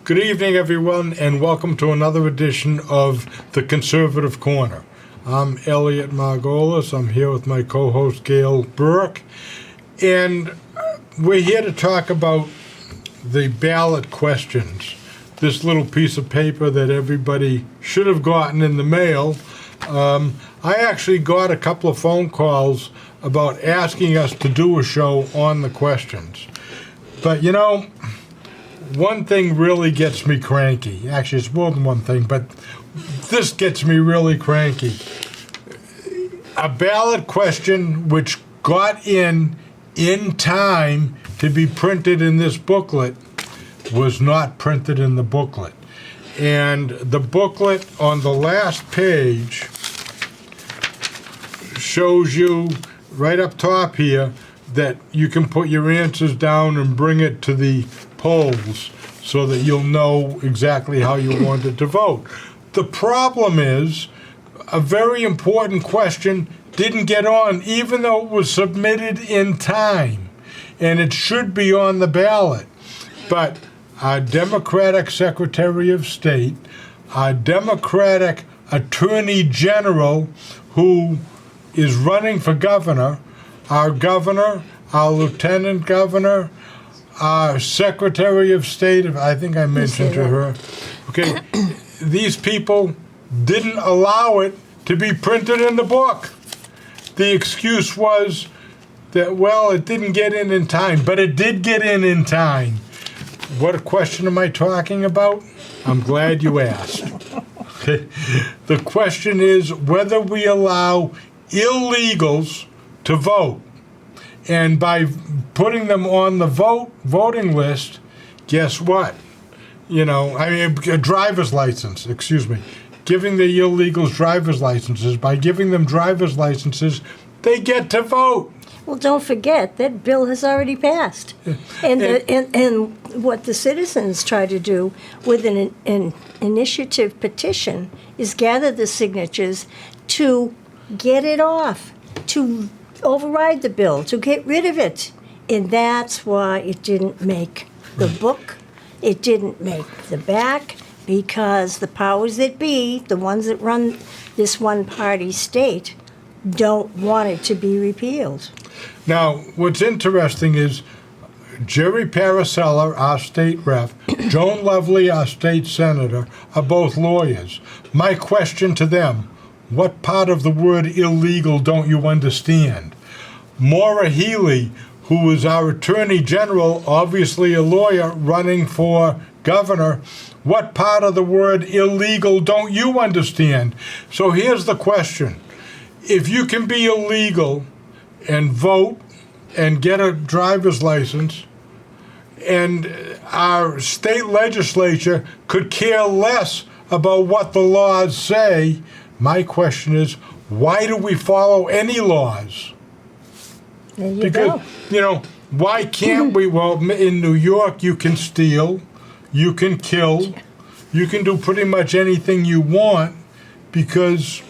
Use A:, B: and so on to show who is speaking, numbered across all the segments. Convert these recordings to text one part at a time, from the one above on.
A: Good evening, everyone, and welcome to another edition of The Conservative Corner. I'm Elliot Margolis. I'm here with my co-host, Gail Burke, and we're here to talk about the ballot questions, this little piece of paper that everybody should have gotten in the mail. I actually got a couple of phone calls about asking us to do a show on the questions. But, you know, one thing really gets me cranky. Actually, it's more than one thing, but this gets me really cranky. A ballot question which got in time to be printed in this booklet was not printed in the booklet. And the booklet on the last page shows you right up top here that you can put your answers down and bring it to the polls so that you'll know exactly how you wanted to vote. The problem is a very important question didn't get on even though it was submitted in time, and it should be on the ballot. But our Democratic Secretary of State, our Democratic Attorney General who is running for governor, our lieutenant governor, our Secretary of State, I think I mentioned to her, okay, these people didn't allow it to be printed in the book. The excuse was that, well, it didn't get in time, but it did get in time. What question am I talking about? I'm glad you asked. The question is whether we allow illegals to vote. And by putting them on the voting list, guess what? A driver's license, giving the illegals driver's licenses. By giving them driver's licenses, they get to vote.
B: Well, don't forget that bill has already passed. And what the citizens try to do with an initiative petition is gather the signatures to get it off, to override the bill, to get rid of it. And that's why it didn't make the book. It didn't make the back, because the powers that be, the ones that run this one-party state, don't want it to be repealed.
A: Now, what's interesting is Jerry Paracella, our state rep, Joan Lovely, our state senator, are both lawyers. My question to them, what part of the word illegal don't you understand? Maura Healey, who is our attorney general, obviously a lawyer running for governor, what part of the word illegal don't you understand? So here's the question. If you can be illegal and vote and get a driver's license, and our state legislature could care less about what the laws say, my question is, why do we follow any laws?
B: There you go.
A: Why can't we? Well, in New York, you can steal, you can kill, you can do pretty much anything you want because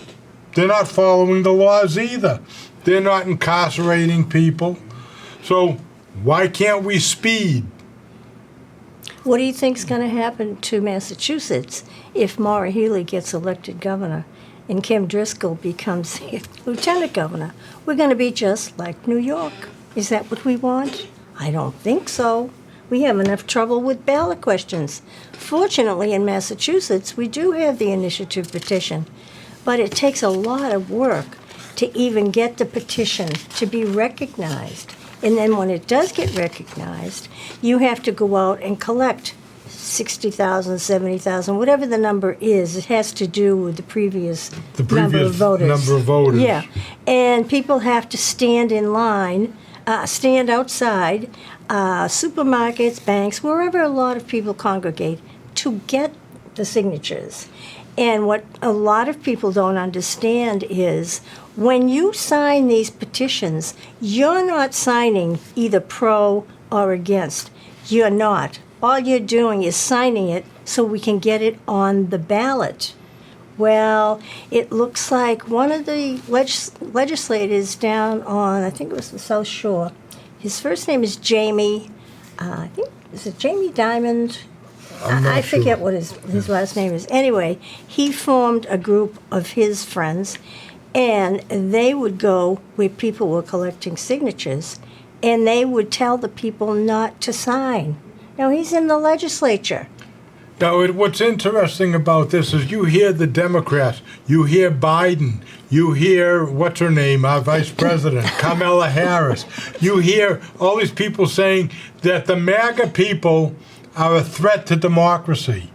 A: they're not following the laws either. They're not incarcerating people. So why can't we speed?
B: What do you think's going to happen to Massachusetts if Maura Healey gets elected governor and Kim Driscoll becomes lieutenant governor? We're going to be just like New York. Is that what we want? I don't think so. We have enough trouble with ballot questions. Fortunately, in Massachusetts, we do have the initiative petition, but it takes a lot of work to even get the petition to be recognized. And then when it does get recognized, you have to go out and collect 60,000, 70,000, whatever the number is. It has to do with the previous number of voters. Yeah. And people have to stand in line, stand outside supermarkets, banks, wherever a lot of people congregate to get the signatures. And what a lot of people don't understand is when you sign these petitions, you're not signing either pro or against. You're not. All you're doing is signing it so we can get it on the ballot. Well, it looks like one of the legislators down on, I think it was the South Shore, his first name is Jamie, is it Jamie Dimond?
A: I'm not
B: I forget
A: sure.
B: what his last name is. Anyway, he formed a group of his friends, and they would go where people were collecting signatures, and they would tell the people not to sign. Now, he's in the legislature.
A: Now, what's interesting about this is you hear the Democrats, you hear Biden, you hear, what's her name, our vice president, Kamala Harris. You hear all these people saying that the MAGA people are a threat to democracy.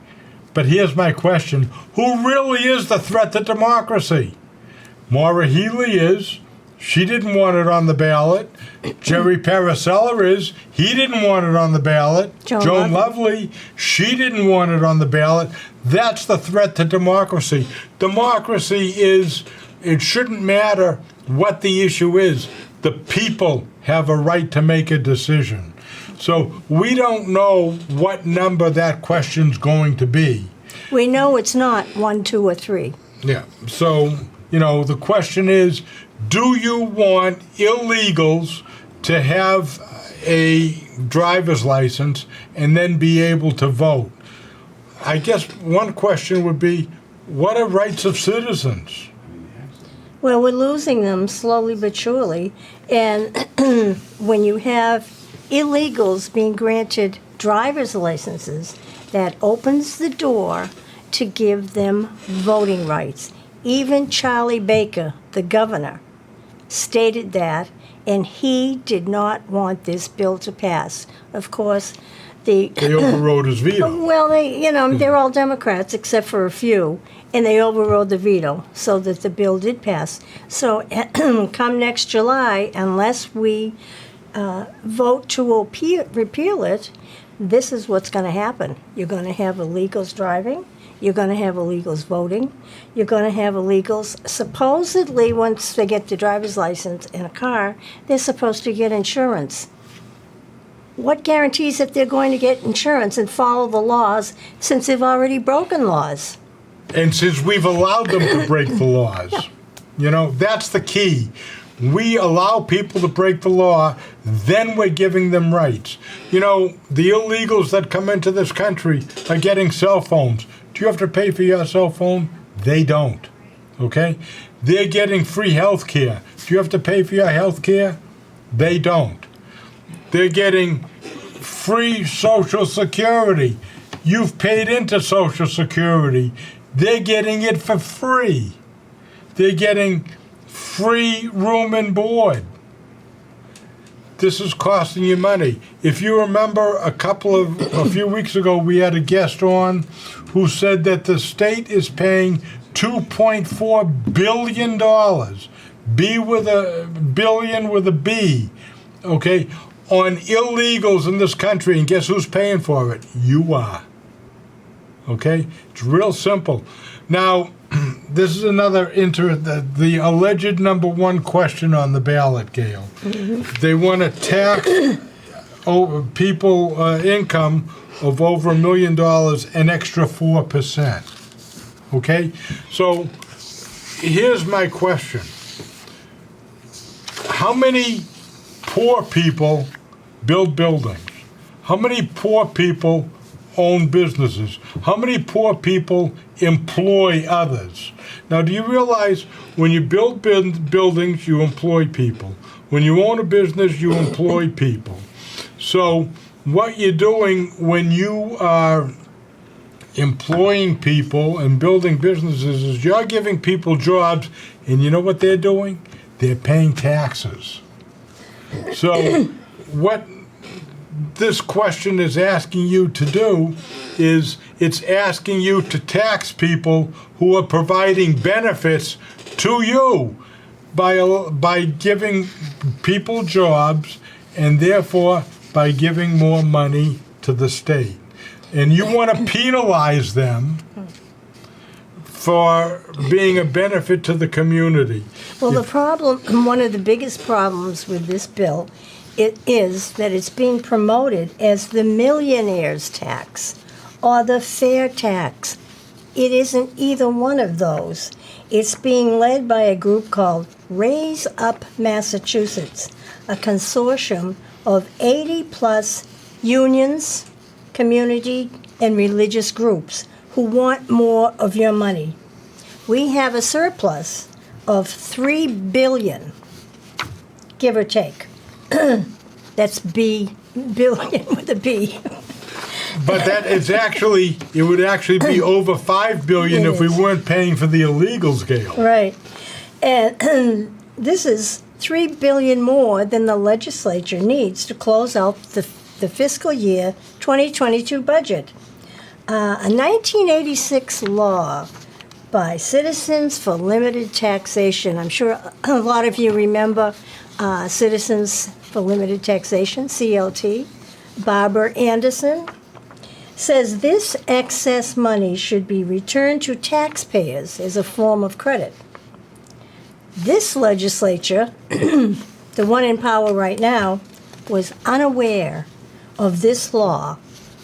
A: But here's my question. Who really is the threat to democracy? Maura Healey is. She didn't want it on the ballot. Jerry Paracella is. He didn't want it on the ballot. Joan Lovely, she didn't want it on the ballot. That's the threat to democracy. Democracy is, it shouldn't matter what the issue is. The people have a right to make a decision. So we don't know what number that question's going to be.
B: We know it's not 1, 2, or 3.
A: Yeah. So, the question is, do you want illegals to have a driver's license and then be able to vote? I guess one question would be, what are rights of citizens?
B: Well, we're losing them slowly but surely. And when you have illegals being granted driver's licenses, that opens the door to give them voting rights. Even Charlie Baker, the governor, stated that, and he did not want this bill to pass. Of course,
A: They overrode his veto.
B: well, they're all Democrats except for a few, and they overrode the veto so that the bill did pass. So come next July, unless we vote to repeal it, this is what's going to happen. You're going to have illegals driving. You're going to have illegals voting. You're going to have illegals, supposedly, once they get the driver's license in a car, they're supposed to get insurance. What guarantees that they're going to get insurance and follow the laws since they've already broken laws?
A: And since we've allowed them to break the laws, that's the key. We allow people to break the law, then we're giving them rights. The illegals that come into this country are getting cell phones. Do you have to pay for your cell phone? They don't. Okay? They're getting free health care. Do you have to pay for your health care? They don't. They're getting free Social Security. You've paid into Social Security. They're getting it for free. They're getting free room and board. This is costing you money. If you remember a few weeks ago, we had a guest on who said that the state is paying $2.4 billion, billion with a B, okay, on illegals in this country. And guess who's paying for it? You are. Okay? It's real simple. Now, this is another the alleged number one question on the ballot, Gail. Mm-hmm. They want to tax people income of over $1 million an extra 4%. Okay? So here's my question. How many poor people build buildings? How many poor people own businesses? How many poor people employ others? Now, do you realize when you build buildings, you employ people? When you own a business, you employ people. So what you're doing when you are employing people and building businesses is you're giving people jobs, and you know what they're doing? They're paying taxes. So what this question is asking you to do is it's asking you to tax people who are providing benefits to you by giving people jobs and therefore by giving more money to the state. And you want to penalize them for being a benefit to the community.
B: Well, the problem, one of the biggest problems with this bill, it is that it's being promoted as the millionaire's tax or the fair tax. It isn't either one of those. It's being led by a group called Raise Up Massachusetts, a consortium of 80-plus unions, community and religious groups who want more of your money. We have a surplus of $3 billion, give or take. That's billion with a B.
A: But that is actually, it would actually be over 5 billion
B: It
A: if we
B: is.
A: weren't paying for the illegals, Gail.
B: Right. And this is $3 billion more than the legislature needs to close out the fiscal year 2022 budget. A 1986 law by Citizens for Limited Taxation. I'm sure a lot of you remember Citizens for Limited Taxation, CLT. Barbara Anderson says this excess money should be returned to taxpayers as a form of credit. This legislature, the one in power right now, was unaware of this law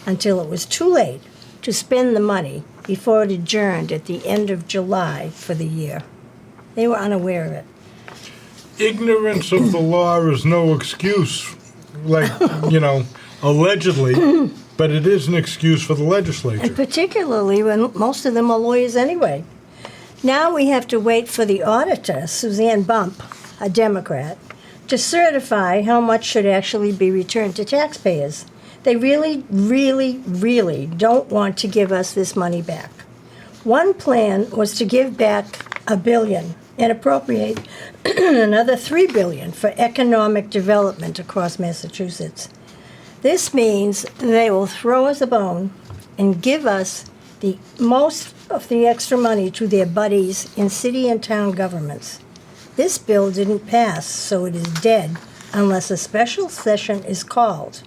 B: until it was too late to spend the money before it adjourned at the end of July for the year. They were unaware of it.
A: Ignorance of the law is no excuse, like, allegedly, but it is an excuse for the
B: And
A: legislature.
B: particularly when most of them are lawyers anyway. Now we have to wait for the auditor, Suzanne Bump, a Democrat, to certify how much should actually be returned to taxpayers. They really, really, really don't want to give us this money back. One plan was to give back $1 billion and appropriate another $3 billion for economic development across Massachusetts. This means they will throw us a bone and give us the most of the extra money to their buddies in city and town governments. This bill didn't pass, so it is dead unless a special session is called.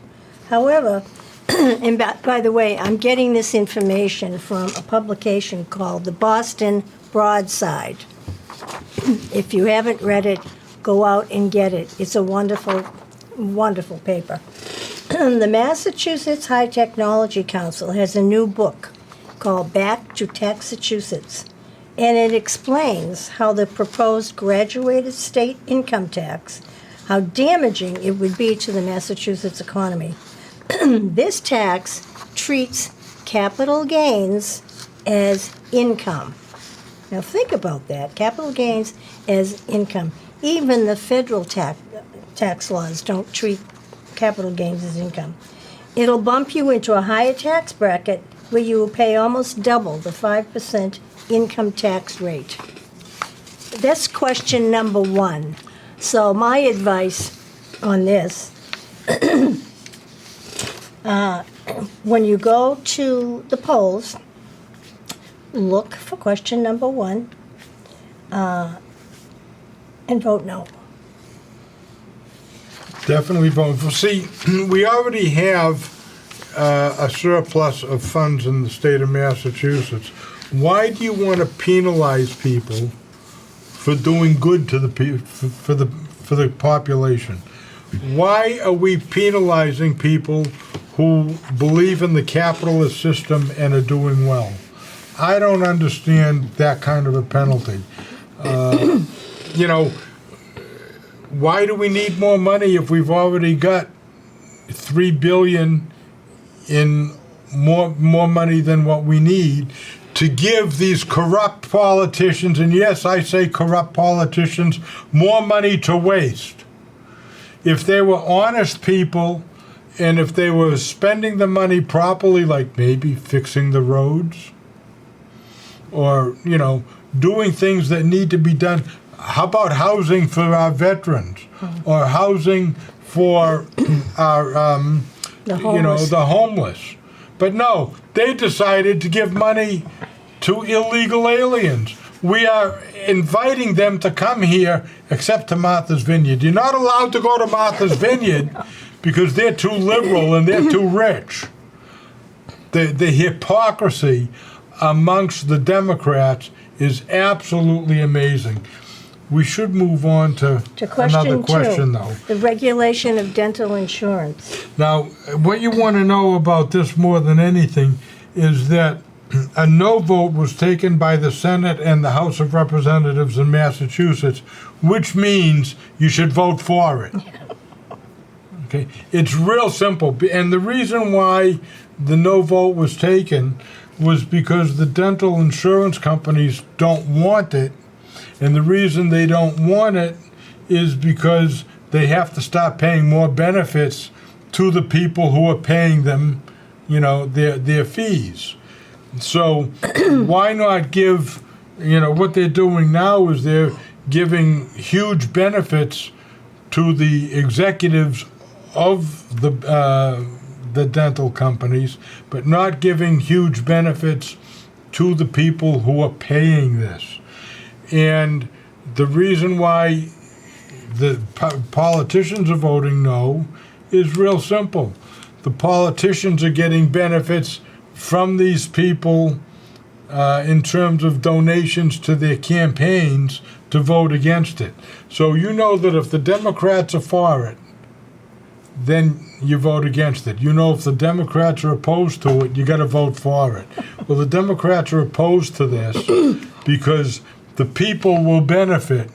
B: However, and by the way, I'm getting this information from a publication called the Boston Broadside. If you haven't read it, go out and get it. It's a wonderful, wonderful paper. The Massachusetts High Technology Council has a new book called Back to Taxachusetts, and it explains how the proposed graduated state income tax, how damaging it would be to the Massachusetts economy. This tax treats capital gains as income. Now think about that, capital gains as income. Even the federal tax laws don't treat capital gains as income. It'll bump you into a higher tax bracket where you will pay almost double the 5% income tax rate. That's question number one. So my advice on this, when you go to the polls, look for question number one and vote no.
A: Definitely vote for. See, we already have a surplus of funds in the state of Massachusetts. Why do you want to penalize people for doing good to for the population? Why are we penalizing people who believe in the capitalist system and are doing well? I don't understand that kind of a penalty. Why do we need more money if we've already got $3 billion in more money than what we need to give these corrupt politicians, and yes, I say corrupt politicians, more money to waste? If they were honest people, and if they were spending the money properly, like maybe fixing the roads, or, doing things that need to be done. How about housing for our veterans, or housing for our, the homeless? But no, they decided to give money to illegal aliens. We are inviting them to come here, except to Martha's Vineyard. You're not allowed to go to Martha's Vineyard because they're too liberal and they're too rich. The hypocrisy amongst the Democrats is absolutely amazing. We should move on to another question, though.
B: The regulation of dental insurance.
A: Now, what you want to know about this more than anything is that a no vote was taken by the Senate and the House of Representatives in Massachusetts, which means you should vote for it. Okay, it's real simple, and the reason why the no vote was taken was because the dental insurance companies don't want it. And the reason they don't want it is because they have to start paying more benefits to the people who are paying them, their fees. So why not give, what they're doing now is they're giving huge benefits to the executives of the dental companies, but not giving huge benefits to the people who are paying this. And the reason why the politicians are voting no is real simple. The politicians are getting benefits from these people in terms of donations to their campaigns to vote against it. So you know that if the Democrats are for it, then you vote against it. If the Democrats are opposed to it, you got to vote for it. Well, the Democrats are opposed to this because the people will benefit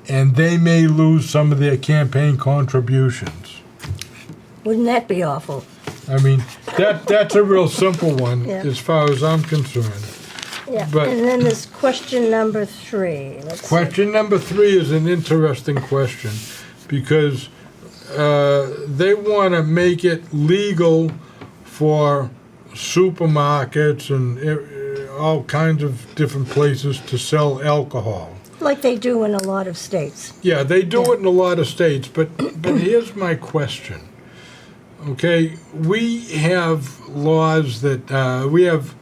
A: and they may lose some of their campaign contributions.
B: Wouldn't that be awful?
A: I mean, that's a real simple one as far as I'm concerned.
B: Yeah,
A: But
B: and then there's question number 3.
A: question number 3 is an interesting question because they want to make it legal for supermarkets and all kinds of different places to sell alcohol.
B: Like they do in a lot of states.
A: Yeah, they do it in a lot of states, but here's my question. Okay, we have laws that we have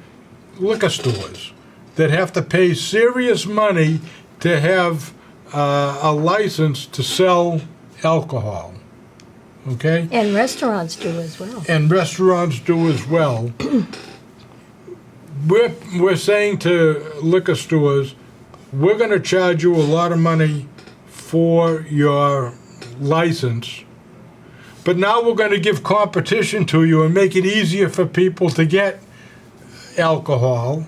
A: liquor stores that have to pay serious money to have a license to sell alcohol. Okay?
B: And restaurants do as well.
A: And restaurants do as well. We're saying to liquor stores, we're going to charge you a lot of money for your license, but now we're going to give competition to you and make it easier for people to get alcohol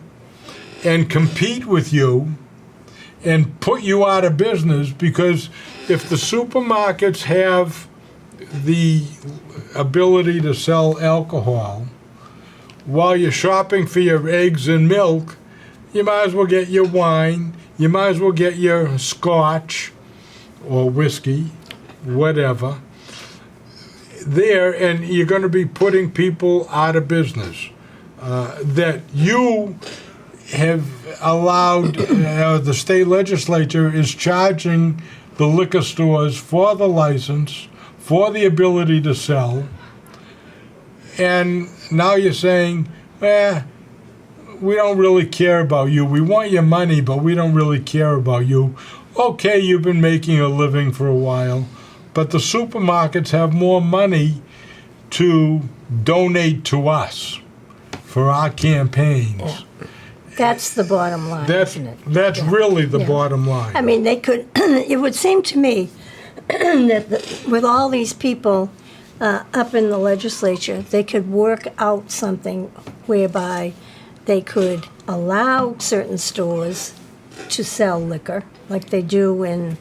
A: and compete with you and put you out of business, because if the supermarkets have the ability to sell alcohol while you're shopping for your eggs and milk, you might as well get your wine, you might as well get your scotch or whiskey, whatever, there, and you're going to be putting people out of business. That you have allowed, the state legislature is charging the liquor stores for the license, for the ability to sell, and now you're saying, we don't really care about you. We want your money, but we don't really care about you. Okay, you've been making a living for a while, but the supermarkets have more money to donate to us for our campaigns.
B: Yeah. That's the bottom line, isn't it?
A: That's really the bottom line.
B: I mean, they could, it would seem to me that with all these people up in the legislature, they could work out something whereby they could allow certain stores to sell liquor, like they do in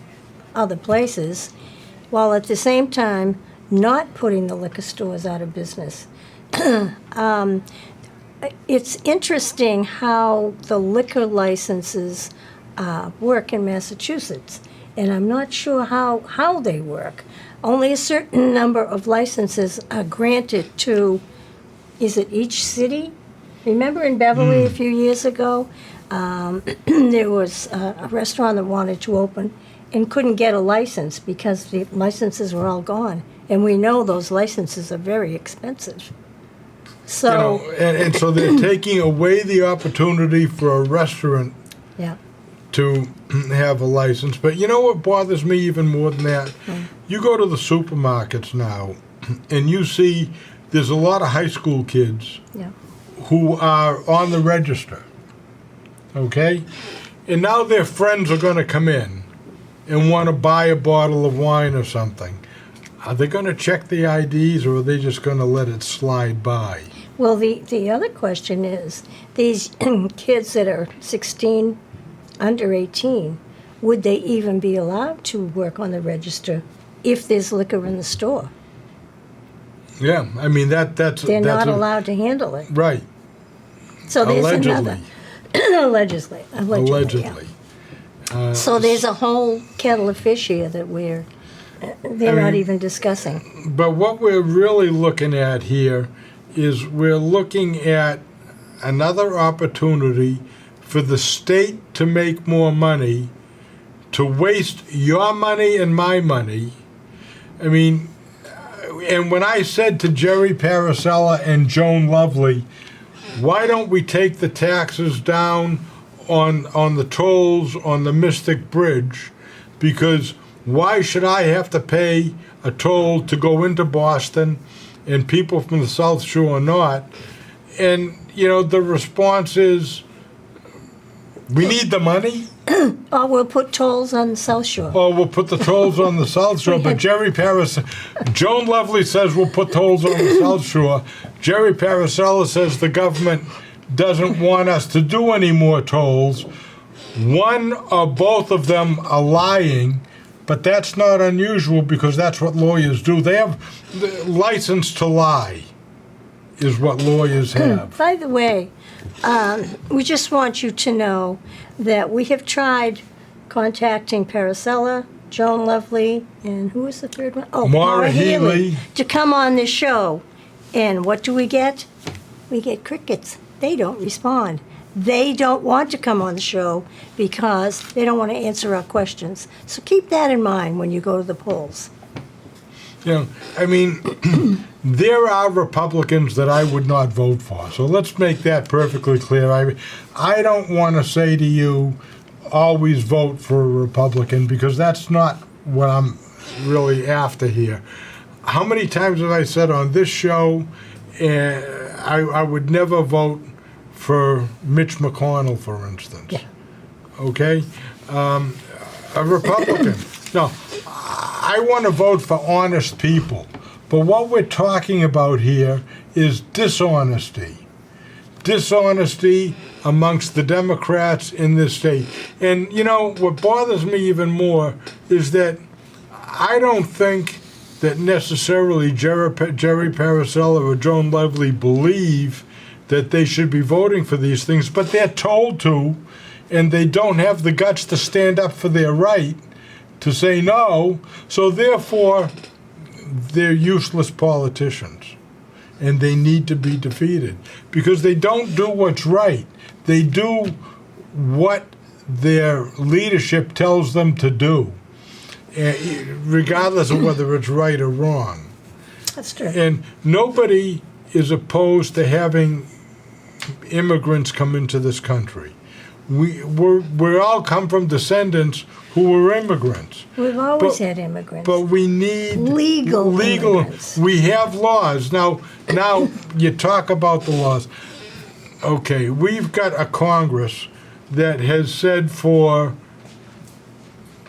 B: other places, while at the same time not putting the liquor stores out of business. It's interesting how the liquor licenses work in Massachusetts, and I'm not sure how they work. Only a certain number of licenses are granted to, is it each city? Remember in Beverly a few years ago, there was a restaurant that wanted to open and couldn't get a license because the licenses were all gone. And we know those licenses are very expensive. So,
A: and so they're taking away the opportunity for a restaurant to have a license. But you know what bothers me even more than that? You go to the supermarkets now, and you see there's a lot of high school kids who are on the register, okay? And now their friends are going to come in and want to buy a bottle of wine or something. Are they going to check the IDs, or are they just going to let it slide by?
B: Well, the other question is, these kids that are 16, under 18, would they even be allowed to work on the register if there's liquor in the store?
A: Yeah, I mean, that's...
B: They're
A: that's
B: not allowed to handle it.
A: Right,
B: So there's
A: allegedly.
B: Allegedly. Yeah.
A: Allegedly.
B: So there's a whole kettle of fish here that they're not even discussing.
A: But what we're really looking at here is we're looking at another opportunity for the state to make more money, to waste your money and my money. I mean, and when I said to Jerry Paracella and Joan Lovely, why don't we take the taxes down on the tolls on the Mystic Bridge? Because why should I have to pay a toll to go into Boston and people from the South Shore not? And, you know, the response is, we need the money.
B: Or we'll put tolls on the South Shore.
A: Or we'll put the tolls on the South Shore. But Joan Lovely says we'll put tolls on the South Shore. Jerry Paracella says the government doesn't want us to do any more tolls. One or both of them are lying, but that's not unusual because that's what lawyers do. They have the license to lie, is what lawyers have.
B: By the way, we just want you to know that we have tried contacting Paracella, Joan Lovely, and who was the third one? Oh,
A: Maura Healey.
B: to come on this show. And what do we get? We get crickets. They don't respond. They don't want to come on the show because they don't want to answer our questions. So keep that in mind when you go to the polls.
A: You know, I mean, there are Republicans that I would not vote for. So let's make that perfectly clear. I don't want to say to you, always vote for a Republican, because that's not what I'm really after here. How many times have I said on this show, I would never vote for Mitch McConnell, for instance?
B: Yeah.
A: Okay? A Republican. No, I want to vote for honest people. But what we're talking about here is dishonesty. Dishonesty amongst the Democrats in this state. And, you know, what bothers me even more is that I don't think that necessarily Jerry Paracella or Joan Lovely believe that they should be voting for these things, but they're told to, and they don't have the guts to stand up for their right to say no, so therefore they're useless politicians, and they need to be defeated because they don't do what's right. They do what their leadership tells them to do, regardless of whether it's right or wrong.
B: That's true.
A: And nobody is opposed to having immigrants come into this country. We all come from descendants who were immigrants.
B: We've always had immigrants.
A: But we need
B: legal immigrants.
A: We have laws. Now you talk about the laws. Okay, we've got a Congress that has said for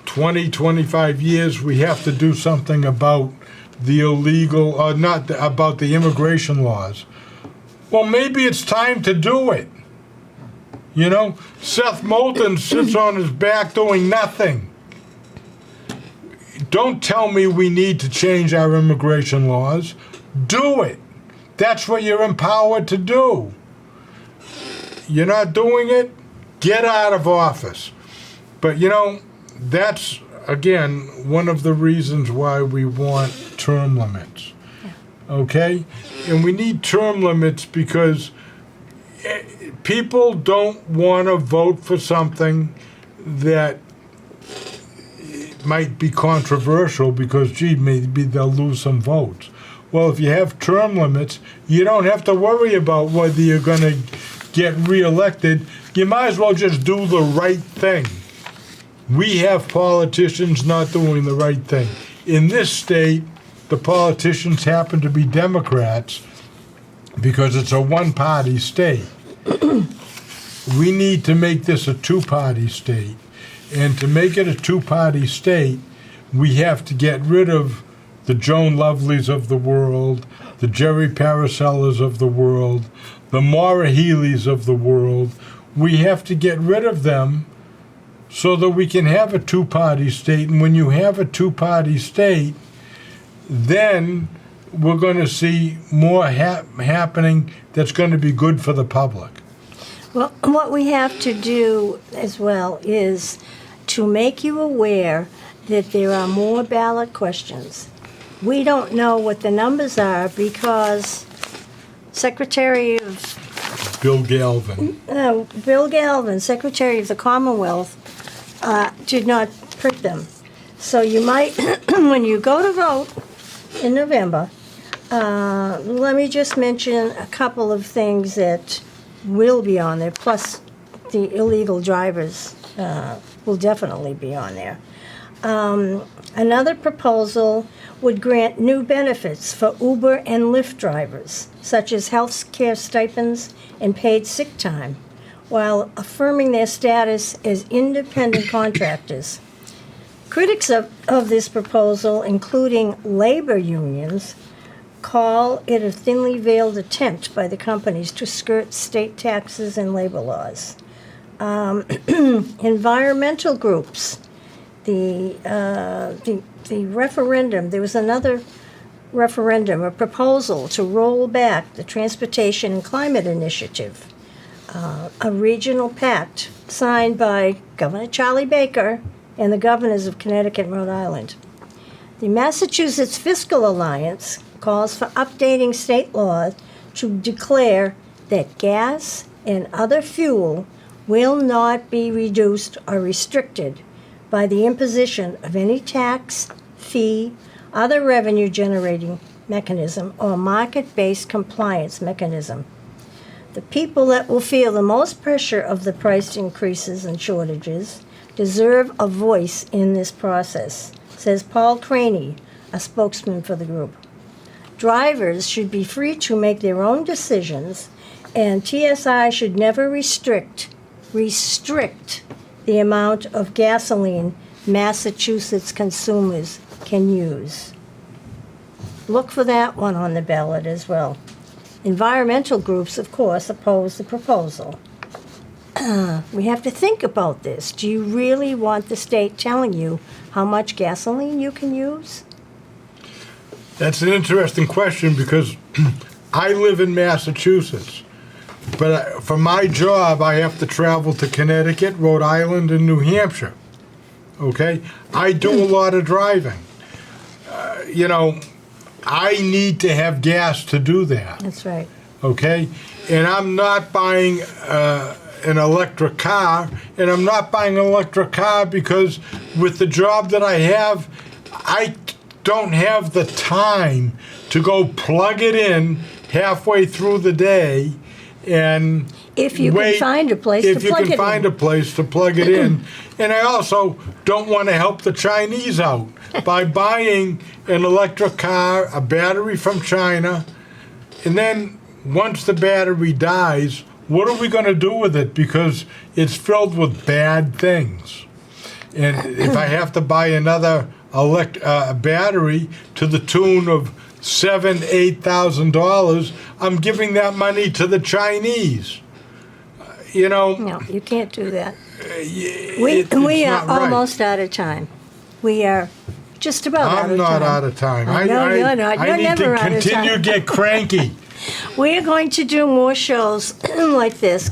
A: 20, 25 years we have to do something about the illegal, or not about the immigration laws. Well, maybe it's time to do it. You know, Seth Moulton sits on his back doing nothing. Don't tell me we need to change our immigration laws. Do it. That's what you're empowered to do. You're not doing it? Get out of office. But, you know, that's, again, one of the reasons why we want term limits. Okay? And we need term limits because people don't want to vote for something that might be controversial because, gee, maybe they'll lose some votes. Well, if you have term limits, you don't have to worry about whether you're going to get reelected. You might as well just do the right thing. We have politicians not doing the right thing. In this state, the politicians happen to be Democrats because it's a one-party state. We need to make this a two-party state. And to make it a two-party state, we have to get rid of the Joan Loveleys of the world, the Jerry Paracellas of the world, the Maura Healeys of the world. We have to get rid of them so that we can have a two-party state. And when you have a two-party state, then we're going to see more happening that's going to be good for the public.
B: Well, what we have to do as well is to make you aware that there are more ballot questions. We don't know what the numbers are because Secretary of
A: Bill Galvin.
B: Bill Galvin, Secretary of the Commonwealth, did not print them. So you might, when you go to vote in November, let me just mention a couple of things that will be on there, plus the illegal drivers will definitely be on there. Another proposal would grant new benefits for Uber and Lyft drivers, such as health care stipends and paid sick time, while affirming their status as independent contractors. Critics of this proposal, including labor unions, call it a thinly veiled attempt by the companies to skirt state taxes and labor laws. Environmental groups, the referendum, there was another referendum, a proposal to roll back the Transportation and Climate Initiative, a regional pact signed by Governor Charlie Baker and the governors of Connecticut and Rhode Island. The Massachusetts Fiscal Alliance calls for updating state law to declare that gas and other fuel will not be reduced or restricted by the imposition of any tax, fee, other revenue-generating mechanism, or market-based compliance mechanism. The people that will feel the most pressure of the price increases and shortages deserve a voice in this process, says Paul Craney, a spokesman for the group. Drivers should be free to make their own decisions, and TSI should never restrict the amount of gasoline Massachusetts consumers can use. Look for that one on the ballot as well. Environmental groups, of course, oppose the proposal. We have to think about this. Do you really want the state telling you how much gasoline you can use?
A: That's an interesting question because I live in Massachusetts, but for my job, I have to travel to Connecticut, Rhode Island, and New Hampshire. Okay? I do a lot of driving. I need to have gas to do that.
B: That's right.
A: Okay? And I'm not buying an electric car, and I'm not buying an electric car because with the job that I have, I don't have the time to go plug it in halfway through the day and
B: if you
A: wait,
B: can find a place to plug it in.
A: If you can find a place to plug it in. And I also don't want to help the Chinese out by buying an electric car, a battery from China, and then once the battery dies, what are we going to do with it? Because it's filled with bad things. And if I have to buy another battery to the tune of $7,000-8,000, I'm giving that money to the Chinese.
B: No, you can't do that. We are almost out of time. We are just about out of time.
A: I'm not out of time.
B: No, you're not. You're never out of time.
A: I need to continue to get cranky.
B: We are going to do more shows like this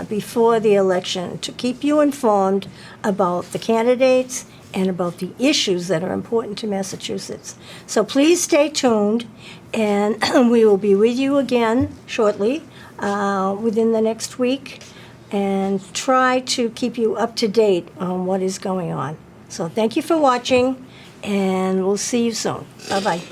B: before the election to keep you informed about the candidates and about the issues that are important to Massachusetts. So please stay tuned, and we will be with you again shortly, within the next week, and try to keep you up to date on what is going on. So thank you for watching, and we'll see you soon. Bye-bye.